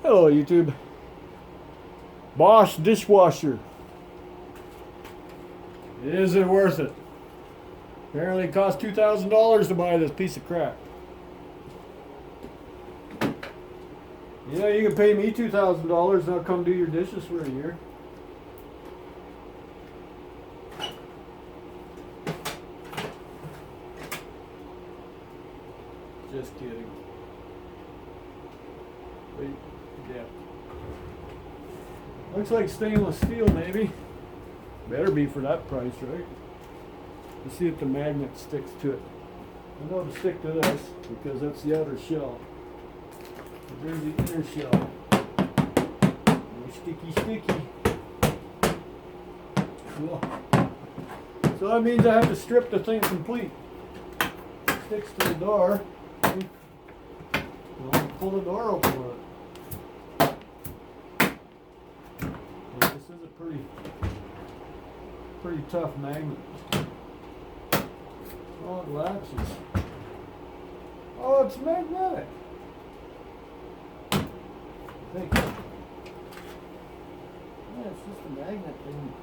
Hello, YouTube. Bosh dishwasher. Is it worth it? Apparently it cost $2,000 to buy this piece of crap. Yeah, you can pay me $2,000 and I'll come do your dishes for a year. Just kidding. Wait, yeah. Looks like stainless steel, maybe. Better be for that price, right? Let's see if the magnet sticks to it. I know to stick to this because that's the outer shell. But there's the inner shell. Sticky. Cool. So that means I have to strip the thing complete. Sticks to the door. I'll pull the door open with it. But this is a pretty tough magnet. Oh, it latches. Oh, it's magnetic. I think. Yeah, it's just a magnet thing.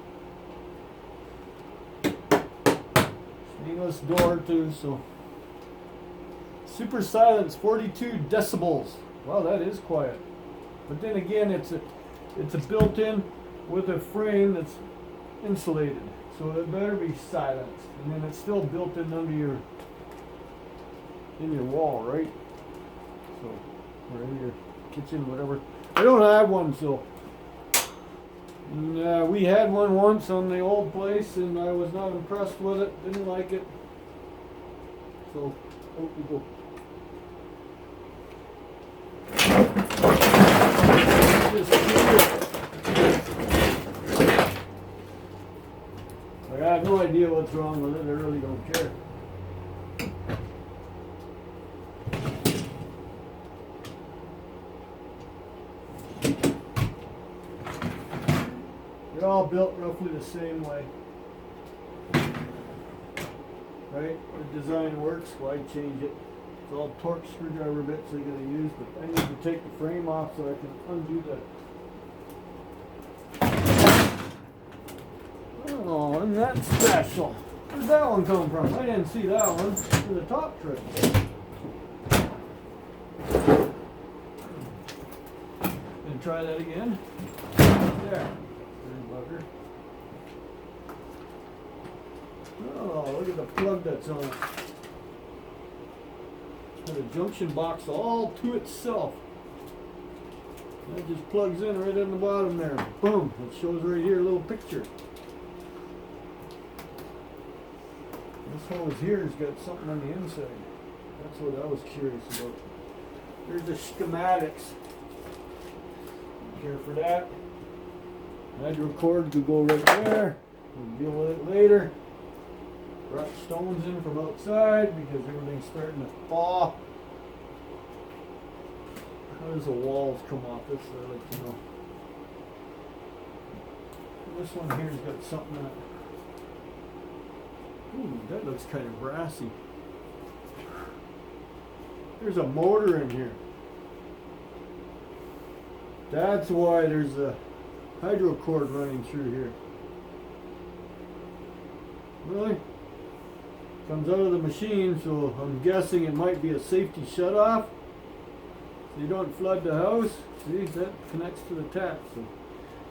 Stainless door too, so. Super silence, 42 decibels. Wow, that is quiet. But then again, it's a built-in with a frame that's insulated, so it better be silenced. And then it's still built in under in your wall, right? So, or in your kitchen, whatever. I don't have one, so. We had one once on the old place, and I was not impressed with it. Didn't like it. So, out we go. I have no idea what's wrong with it. I really don't care. They're all built roughly the same way. Right? The design works. Why change it? It's all torque screwdriver bits I gotta use, but I need to take the frame off so I can undo that. Oh, and that's special. Where'd that one come from? I didn't see that one. To the top trick. Gonna try that again. There. Bugger. Oh, look at the plug that's on it. It's got a junction box all to itself. That just plugs in right in the bottom there. Boom. It shows right here a little picture. This hose here has got something on the inside. That's what I was curious about. There's the schematics. Care for that. Hydro cord could go right there. We'll deal with it later. Brought stones in from outside because everything's starting to thaw. How does the walls come off this? I'd like to know. This one here's got something in it. Ooh, that looks kind of brassy. There's a motor in here. That's why there's a hydro cord running through here. Really? Comes out of the machine, so I'm guessing it might be a safety shutoff. So you don't flood the house. See, that connects to the tap. So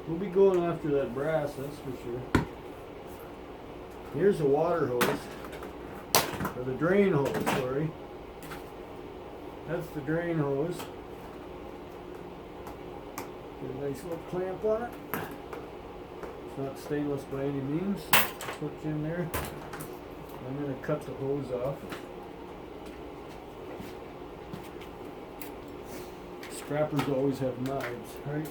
we'll be going after that brass, that's for sure. Here's the water hose. Or the drain hose, sorry. That's the drain hose. Get a nice little clamp on it. It's not stainless by any means. Switch in there. I'm going to cut the hose off. Scrappers always have knives, right?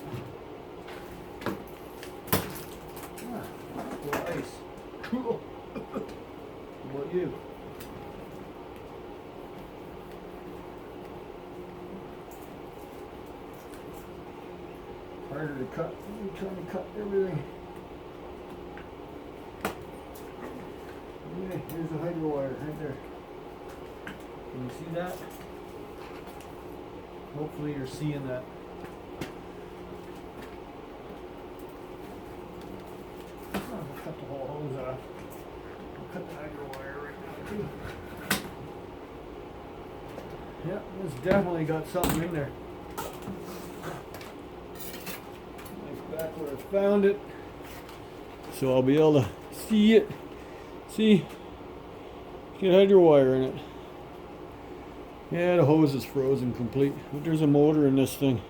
Ah, ice. Cool. What about you? Harder to cut. I'm trying to cut everything. Okay, here's the hydro wire right there. Can you see that? Hopefully you're seeing that. cut the hydro wire right now too. Yeah, it's definitely got something in there. Like back where I found it. So I'll be able to see it. See? Get hydro wire in it. Yeah, the hose is frozen complete. But there's a motor in this thing.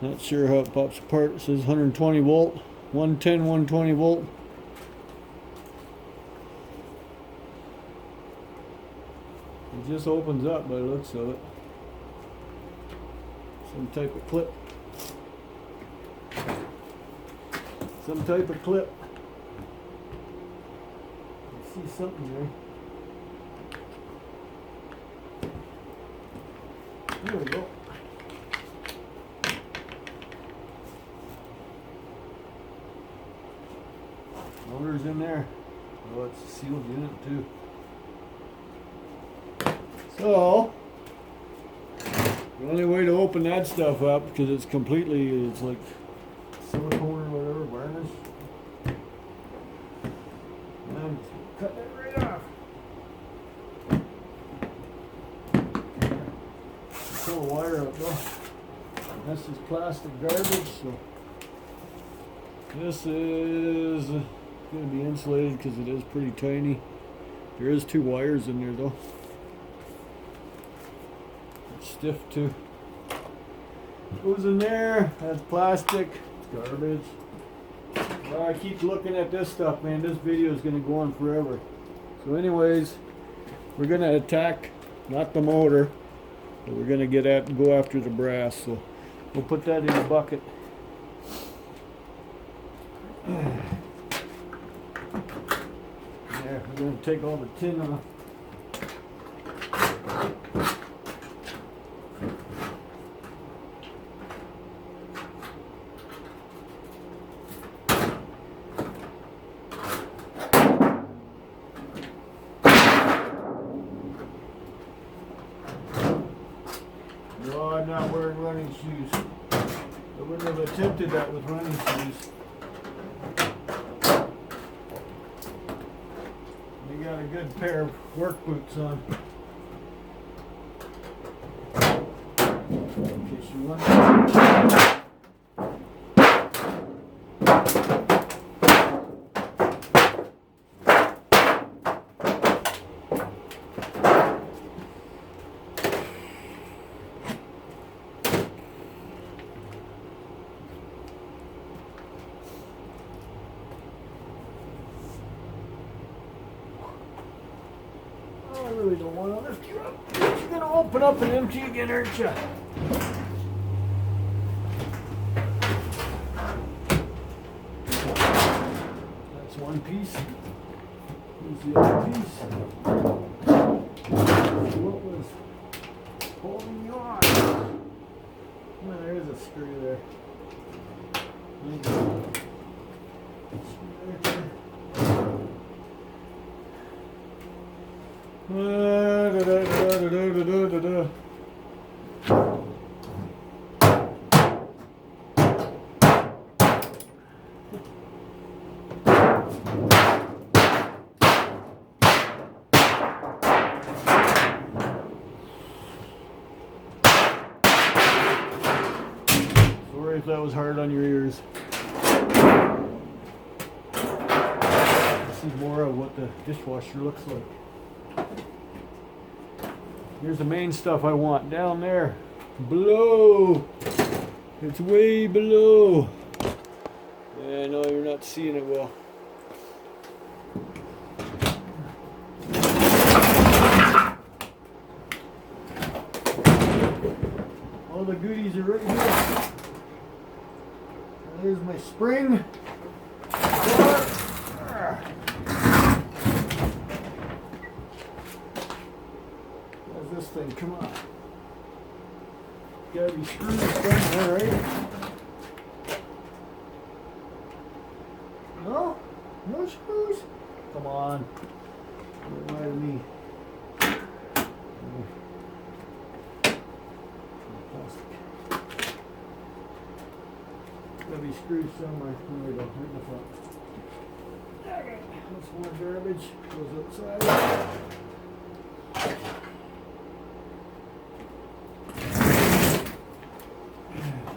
Not sure how it pops apart. It says 120 volt. 110, 120 volt. It just opens up by the looks of it. Some type of clip. Some type of clip. I see something there. There we go. Motor's in there. Oh, it's a sealed unit too. So, the only way to open that stuff up, because it's completely, it's like silicone or whatever, varnish. And cut that right off. Pull the wire up though. This is plastic garbage, so this is going to be insulated because it is pretty tiny. There is 2 wires in there though. It's stiff too. Goes in there. That's plastic. It's garbage. I keep looking at this stuff, man. This video is going to go on forever. So anyways, we're going to attack, not the motor, but we're going to go after the brass. So we'll put that in a bucket. There, we're going to take all the tin off. No, I'm not wearing running shoes. I wouldn't have attempted that with running shoes. You got a good pair of work boots on. In case you wonder. I really don't want to lift you up. You're going to open up and empty again, aren't you? That's one piece. Here's the other piece. What was holding you on? Oh, there's a screw there. Screw right there. Sorry if that was hard on your ears. This is more of what the dishwasher looks like. Here's the main stuff I want down there. Below. It's way below. Yeah, I know you're not seeing it well. All the goodies are right here. There's my spring. This thing, come on. Gotta be screwed somewhere, right? No? No screws? Come on. Don't lie to me. Plastic. Gotta be screwed somewhere. There we go, right in the front. more garbage goes outside.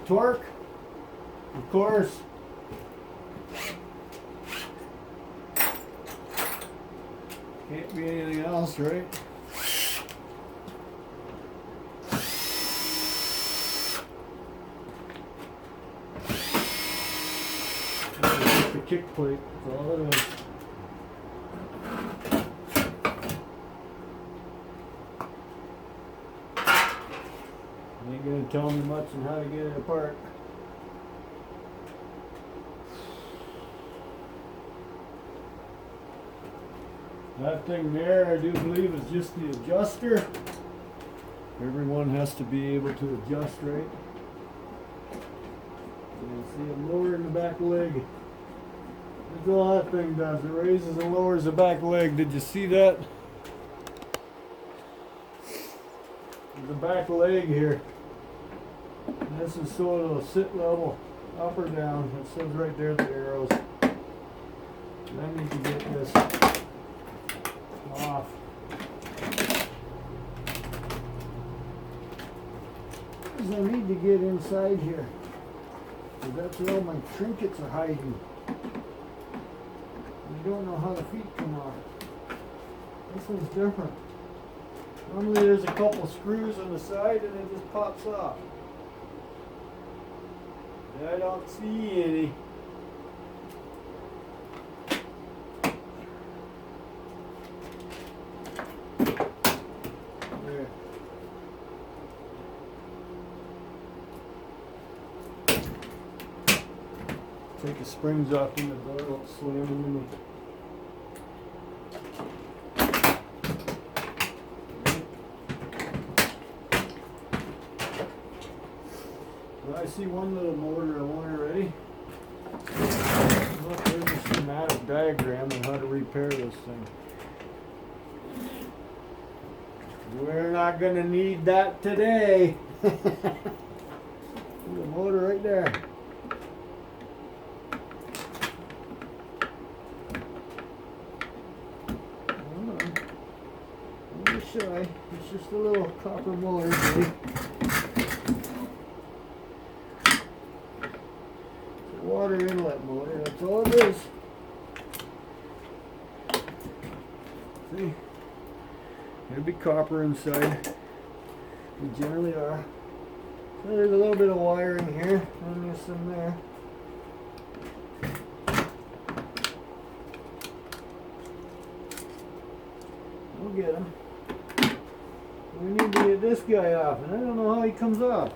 Torque, of course. Can't be anything else, right? The kick plate, that's all it is. Ain't gonna tell me much on how to get it apart. That thing there, I do believe, is just the adjuster. Everyone has to be able to adjust right. You see I'm lowering the back leg. That's all that thing does. It raises and lowers the back leg. Did you see that? The back leg here. This is so it'll sit level, up or down. It says right there the arrows. And I need to get this off. Because I need to get inside here. So that's where all my trinkets are hiding. I don't know how the feet come off. This one's different. Normally there's a couple screws on the side and it just pops off. I don't see any. There. Take the springs off and the door won't slam into me. I see one little motor I want already. Look, there's a schematic diagram on how to repair this thing. We're not going to need that today. The motor right there. Hold on. Don't be shy. It's just a little copper motor, buddy. Water inlet motor, that's all it is. See? There'll be copper inside. They generally are. So there's a little bit of wiring here, and there's some there. We'll get him. We need to get this guy off, and I don't know how he comes off.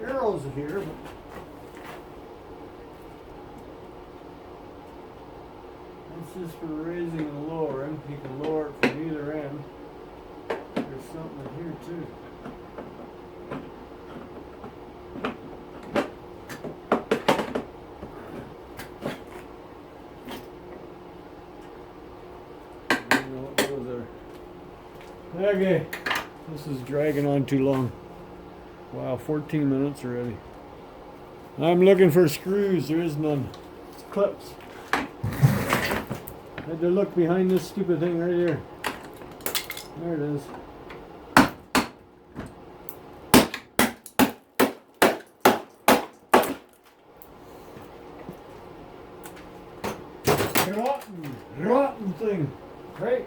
Arrows here, but this is for raising and lowering. You can lower it from either end. There's something in here too. I don't know what goes there. Okay, this is dragging on too long. Wow, 14 minutes already. I'm looking for screws. There is none. It's clips. I had to look behind this stupid thing right here. There it is. Rotten thing. Right?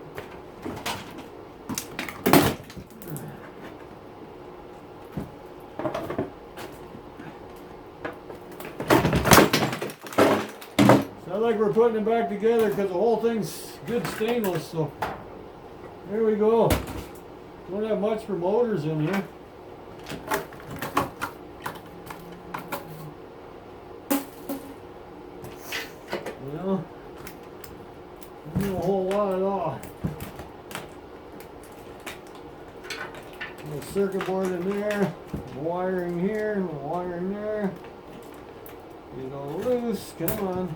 Not like we're putting it back together because the whole thing's good stainless, so there we go. Don't have much for motors in here. Well, not a whole lot at all. Little circuit board in there, wiring here, wiring there. Get all loose, come on.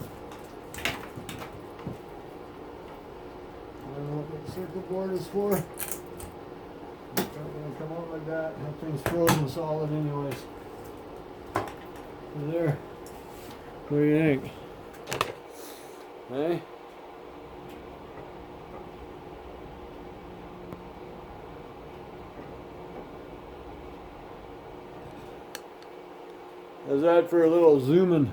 I don't know what the circuit board is for. It's not gonna come out like that. That thing's frozen solid anyways. There. What do you think? Hey? How's that for a little zooming?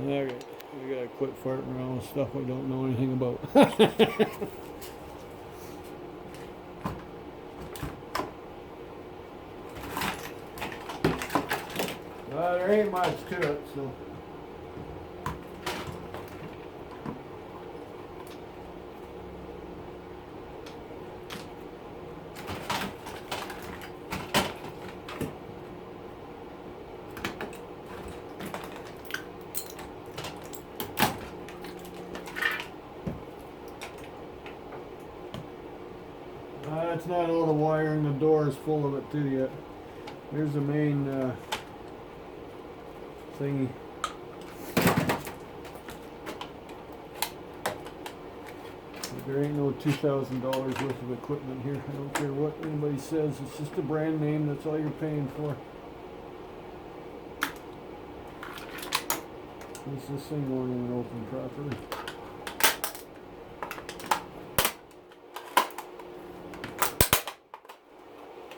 Okay, we gotta quit farting around with stuff we don't know anything about. Well, there ain't much to it, so. That's not all the wiring, the door is full of it too yet. Here's the main thingy. But there ain't no $2,000 worth of equipment here. I don't care what anybody says, it's just a brand name, that's all you're paying for. This thing won't even open properly.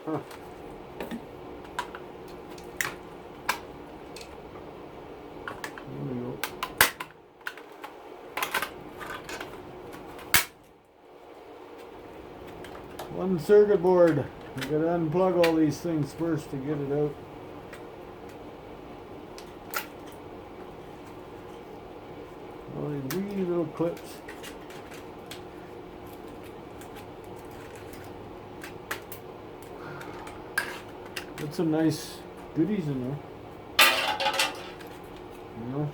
Huh. There we go. One circuit board. You gotta unplug all these things first to get it out. All these wee little clips. Got some nice goodies in there. You know?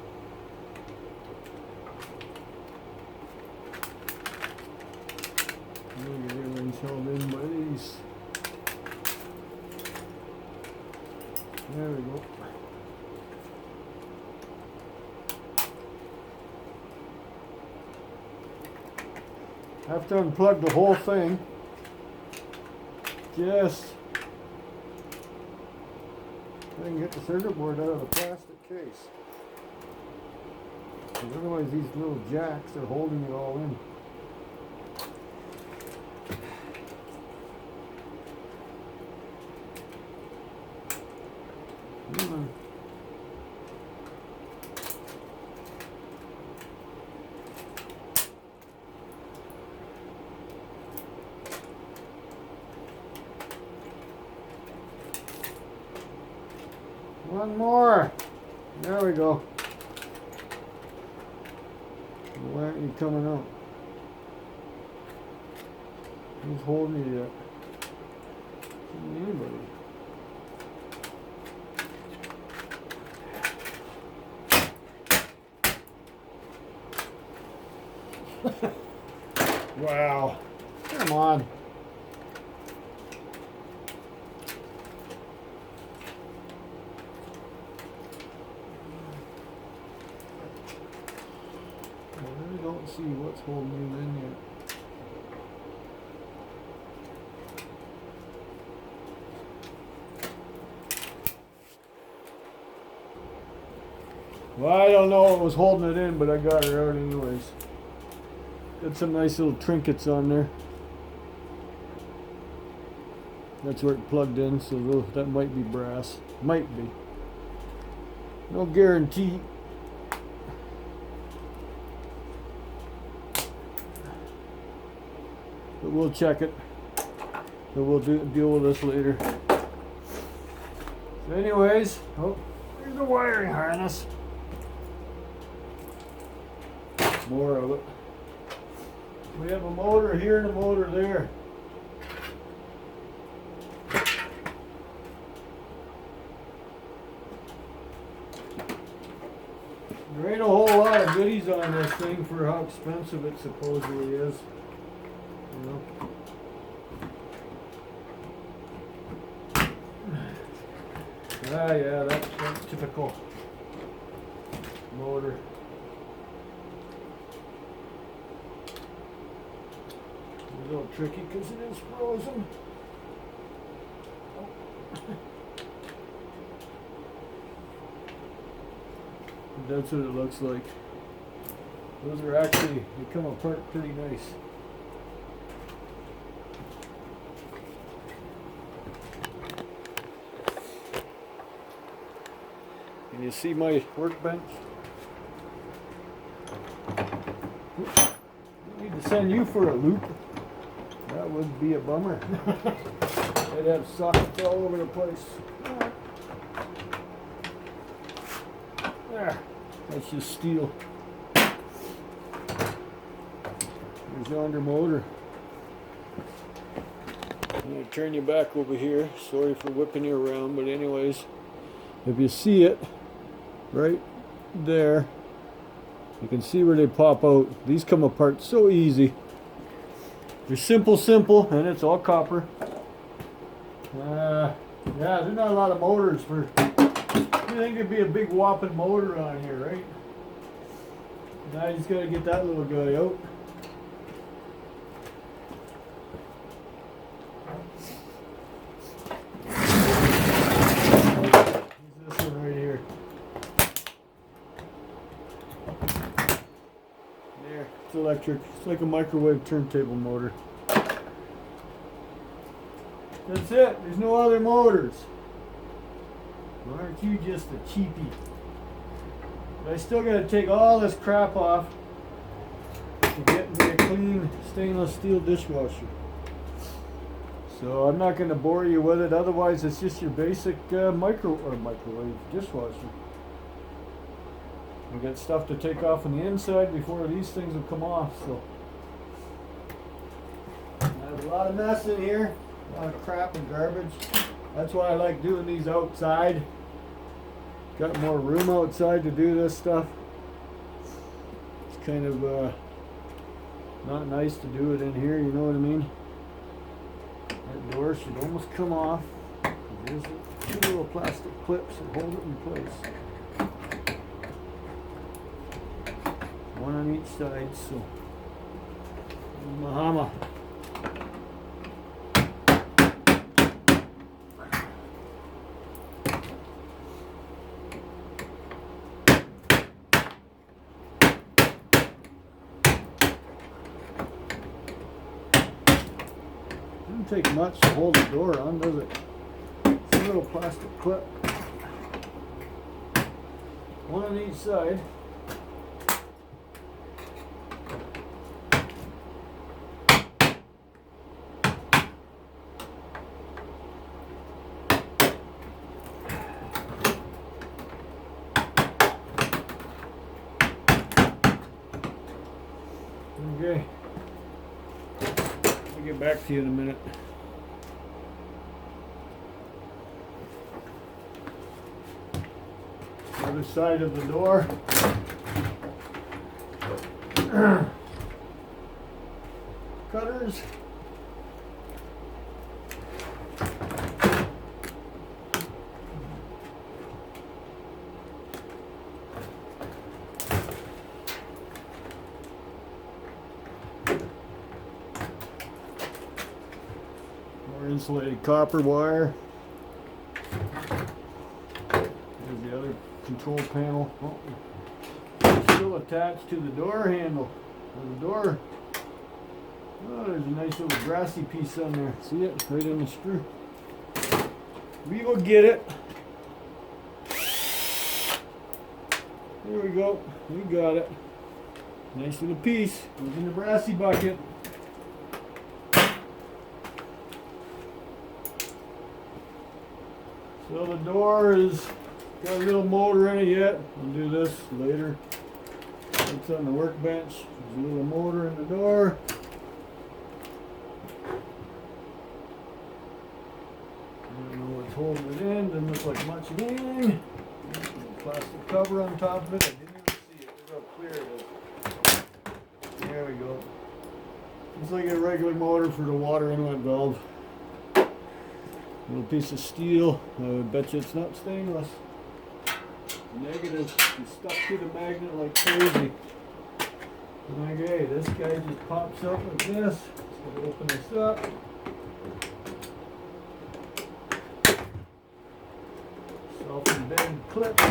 Everything's held in by these. There we go. Have to unplug the whole thing. Just I can get the circuit board out of the plastic case. Because otherwise these little jacks are holding it all in. One more. There we go. Why aren't you coming out? Who's holding you yet? Anybody. Wow. Come on. I don't see what's holding you in yet. Well, I don't know what was holding it in, but I got her out anyways. Got some nice little trinkets on there. That's where it plugged in, so that might be brass. Might be. No guarantee. But we'll check it. So we'll deal with this later. So anyways, oh, here's the wiring harness. More of it. We have a motor here and a motor there. There ain't a whole lot of goodies on this thing for how expensive it supposedly is. You know. Ah, yeah, that's typical motor. It's a little tricky because it is frozen. That's what it looks like. Those are actually, they come apart pretty nice. Can you see my workbench? Oops. I need to send you for a loop. That would be a bummer. I'd have sockets all over the place. There. That's just steel. There's yonder motor. I'm going to turn you back over here. Sorry for whipping you around, but anyways, if you see it right there, you can see where they pop out. These come apart so easy. They're simple, and it's all copper. Yeah, there's not a lot of motors for. You think there'd be a big whopping motor on here, right? Now you just gotta get that little guy out. Use this one right here. There, it's electric. It's like a microwave turntable motor. That's it. There's no other motors. Aren't you just a cheapie? But I still gotta take all this crap off to get me a clean stainless steel dishwasher. So I'm not gonna bore you with it. Otherwise, it's just your basic microwave dishwasher. We got stuff to take off on the inside before these things will come off. So I have a lot of mess in here, a lot of crap and garbage. That's why I like doing these outside. Got more room outside to do this stuff. It's kind of not nice to do it in here, you know what I mean? That door should almost come off. There's two little plastic clips that hold it in place. One on each side, so there's my hammer. Doesn't take much to hold the door on, does it? It's a little plastic clip. One on each side. Okay. I'll get back to you in a minute. Other side of the door. Cutters. More insulated copper wire. There's the other control panel. Oh, it's still attached to the door handle. The door. Oh, there's a nice little brassy piece on there. See it? Right in the screw. We will get it. There we go. We got it. Nice little piece. Goes in the brassy bucket. So the door is got a little motor in it yet. We'll do this later. It's on the workbench. There's a little motor in the door. I don't know what's holding it in. Doesn't look like much of anything. Plastic cover on top of it. I didn't even see it. Look how There it is. There we go. It's like a regular motor for the water inlet valve. Little piece of steel. I bet you it's not stainless. Negative. It's stuck to the magnet like crazy. Okay, this guy just pops up like this. So open this up. Self-embedded clips.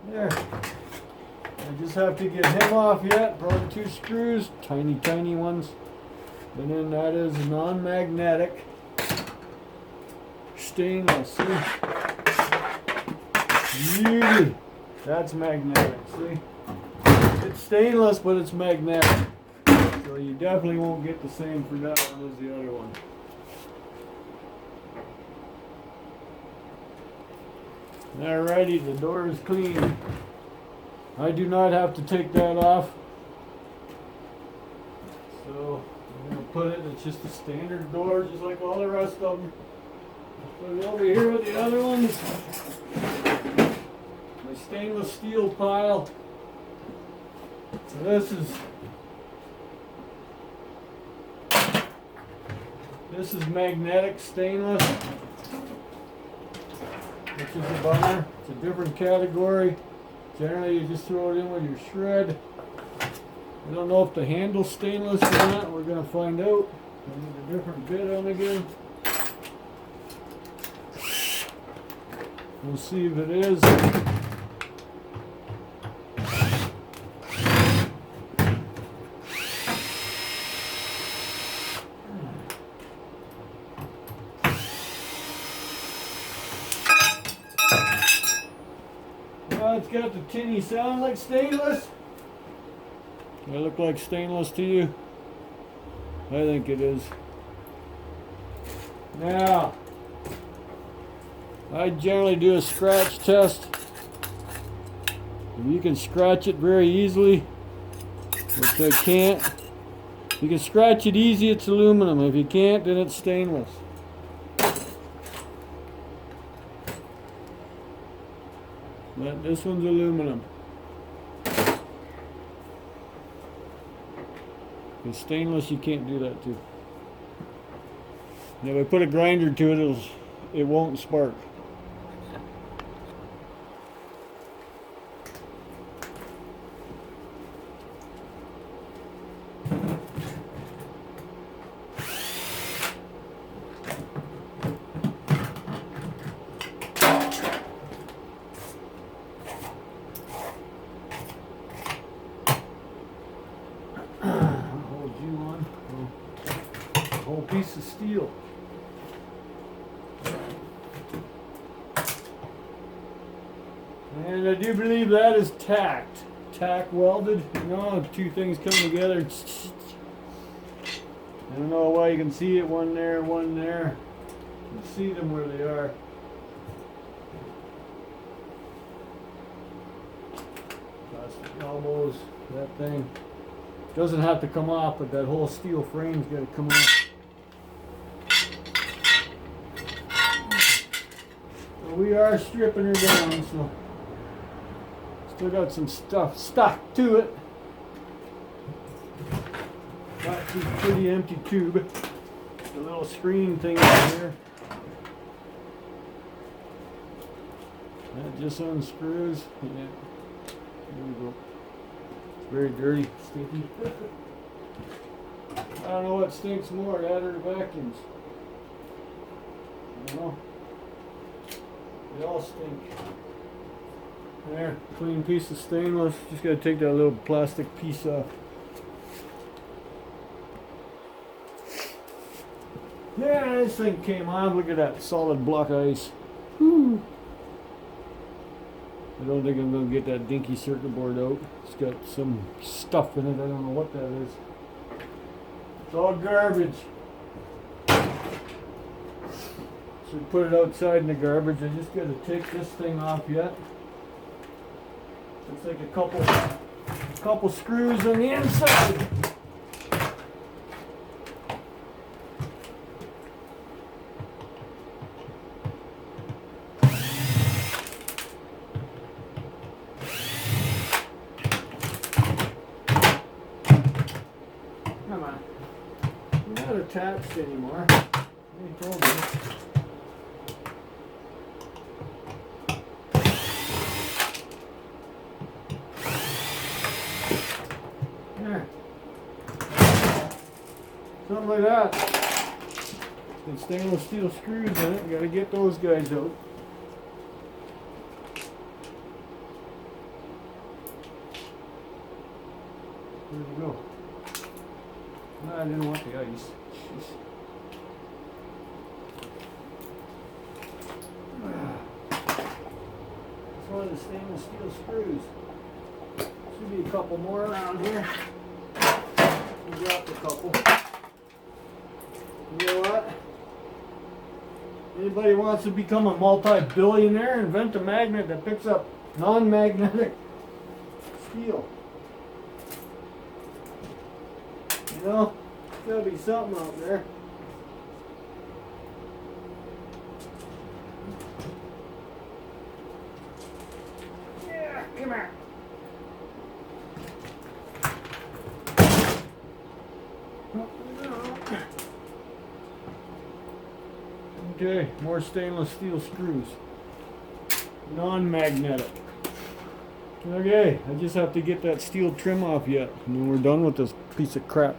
There. I just have to get him off yet. Probably 2 screws, tiny ones. And then that is non-magnetic stainless. See? Beauty. That's magnetic. See? It's stainless, but it's magnetic. So you definitely won't get the same for that one as the other one. Alrighty, the door is clean. I do not have to take that off. So I'm going to put it, it's just a standard door, just like all the rest of them. Put it over here with the other ones. My stainless steel pile. So this is magnetic stainless, which is a bummer. It's a different category. Generally you just throw it in with your shred. I don't know if the handle's stainless or not. We're going to find out. I need a different bit on again. We'll see if it is. It's got the tinny sound like stainless. Does it look like stainless to you? I think it is. Now, I generally do a scratch test. If you can scratch it very easily, which I can't. If you can scratch it easy, it's aluminum. If you can't, then it's stainless. But this one's aluminum. It's stainless, you can't do that too. Now if I put a grinder to it, it won't spark. Whole piece of steel. And I do believe that is tacked. Tack welded. You know, 2 things come together. I don't know why you can see it, one there, one there. You can see them where they are. Plastic elbows, that thing. Doesn't have to come off, but that whole steel frame's got to come off. We are stripping her down, so still got some stuff stuck to it. Got this pretty empty tube. The little screen thing over here. That just unscrews. Yeah. There we go. It's very dirty, stinky. I don't know what stinks more, that or the vacuums. I don't know. They all stink. There, clean piece of stainless. Just gotta take that little plastic piece off. Yeah, this thing came on. Look at that solid block of ice. Whew. I don't think I'm gonna get that dinky circuit board out. It's got some stuff in it. I don't know what that is. It's all garbage. Should put it outside in the garbage. I just got to take this thing off yet. Looks like a couple screws on the inside. You're not attached anymore. They told me. There. Something like that. And stainless steel screws in it. You gotta get those guys out. Where'd you go? No, I didn't want the ice. Jeez. That's one of the stainless steel screws. Should be a couple more around here. We dropped a couple. You know what? Anybody wants to become a multi-billionaire, invent a magnet that picks up non-magnetic steel. You know, there's gotta be something out there. Yeah, come here. Okay, more stainless steel screws. Non-magnetic. Okay, I just have to get that steel trim off yet, and then we're done with this piece of crap.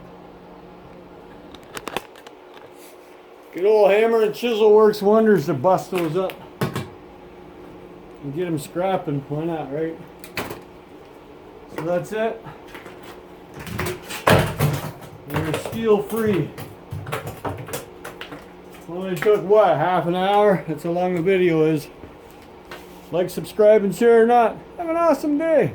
Good old hammer and chisel works wonders to bust those up. And get them scrapping, why not, right? So that's it. They're steel free. Only took what, half an hour? That's how long the video is. Like, subscribe, and share or not. Have an awesome day.